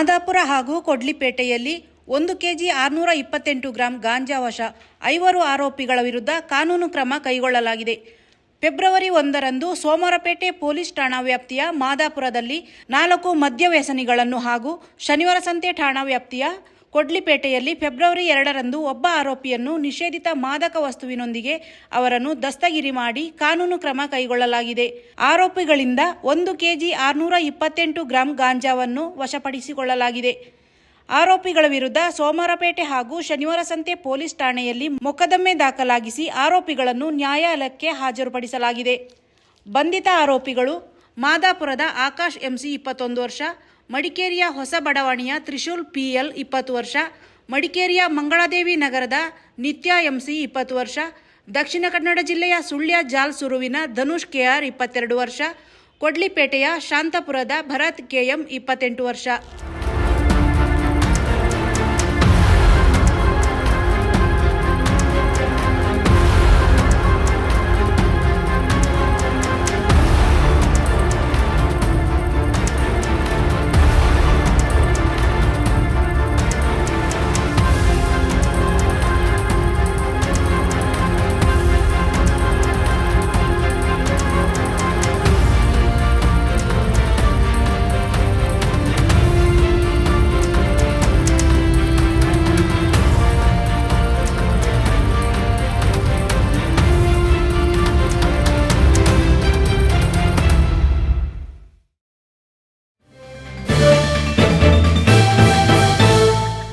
ಮಾದಾಪುರ ಹಾಗೂ ಕೊಡ್ಲಿಪೇಟೆಯಲ್ಲಿ 1 KG 628 gram ಗಾಂಜಾ ವಶ, 5 ಆರೋಪಿಗಳ ವಿರುದ್ಧ ಕಾನೂನು ಕ್ರಮ ಕೈಗೊಳ್ಳಲಾಗಿದೆ. ಫೆಬ್ರವರಿ 1ರಂದು ಸೋಮವಾರಪೇಟೆ ಪೊಲೀಸ್ ಠಾಣಾ ವ್ಯಾಪ್ತಿಯ ಮಾದಾಪುರದಲ್ಲಿ 4 ಮದ್ಯ ವ್ಯಸನಿಗಳನ್ನು ಹಾಗೂ ಶನಿವಾರಸಂತೆ ಠಾಣಾ ವ್ಯಾಪ್ತಿಯ ಕೊಡ್ಲಿಪೇಟೆಯಲ್ಲಿ ಫೆಬ್ರವರಿ 2ರಂದು ಒಬ್ಬ ಆರೋಪಿಯನ್ನು ನಿಷೇಧಿತ ಮಾದಕ ವಸ್ತುವಿನೊಂದಿಗೆ ಅವರನ್ನು ದಸ್ತಗಿರಿ ಮಾಡಿ ಕಾನೂನು ಕ್ರಮ ಕೈಗೊಳ್ಳಲಾಗಿದೆ. ಆರೋಪಿಗಳಿಂದ 1 ಕೆಜಿ 628 ಗ್ರಾಂ ಗಾಂಜಾವನ್ನು ವಶಪಡಿಸಿಕೊಳ್ಳಲಾಗಿದೆ. ಆರೋಪಿಗಳ ವಿರುದ್ಧ ಸೋಮವಾರಪೇಟೆ ಹಾಗೂ ಶನಿವಾರಸಂತೆ ಪೊಲೀಸ್ ಠಾಣೆಯಲ್ಲಿ ಮೊಕದ್ದಮೆ ದಾಖಲಾಗಿಸಿ ಆರೋಪಿಗಳನ್ನು ನ್ಯಾಯಾಲಯಕ್ಕೆ ಹಾಜರುಪಡಿಸಲಾಗಿದೆ. ಬಂಧಿತ ಆರೋಪಿಗಳು ಮಾದಾಪುರದ ಆಕಾಶ್ ಎಂಸಿ 21 ವರ್ಷ, ಮಡಿಕೇರಿಯ ಹೊಸ ಬಡಾವಣೆಯ ತ್ರಿಶೂಲ್ ಪಿಎಲ್ 20 ವರ್ಷ, ಮಡಿಕೇರಿಯ ಮಂಗಳಾದೇವಿ ನಗರದ ನಿತ್ಯ ಎಂಸಿ 20 ವರ್ಷ, ದಕ್ಷಿಣ ಕನ್ನಡ ಜಿಲ್ಲೆಯ ಸುಳ್ಯ ಜಾಲ್ ಸುರುವಿನ ಧನುಷ್ ಕೆಆರ್ 22 ವರ್ಷ, ಕೊಡ್ಲಿಪೇಟೆಯ ಶಾಂತಪುರದ ಭರತ್ ಕೆಎಂ 28 ವರ್ಷ.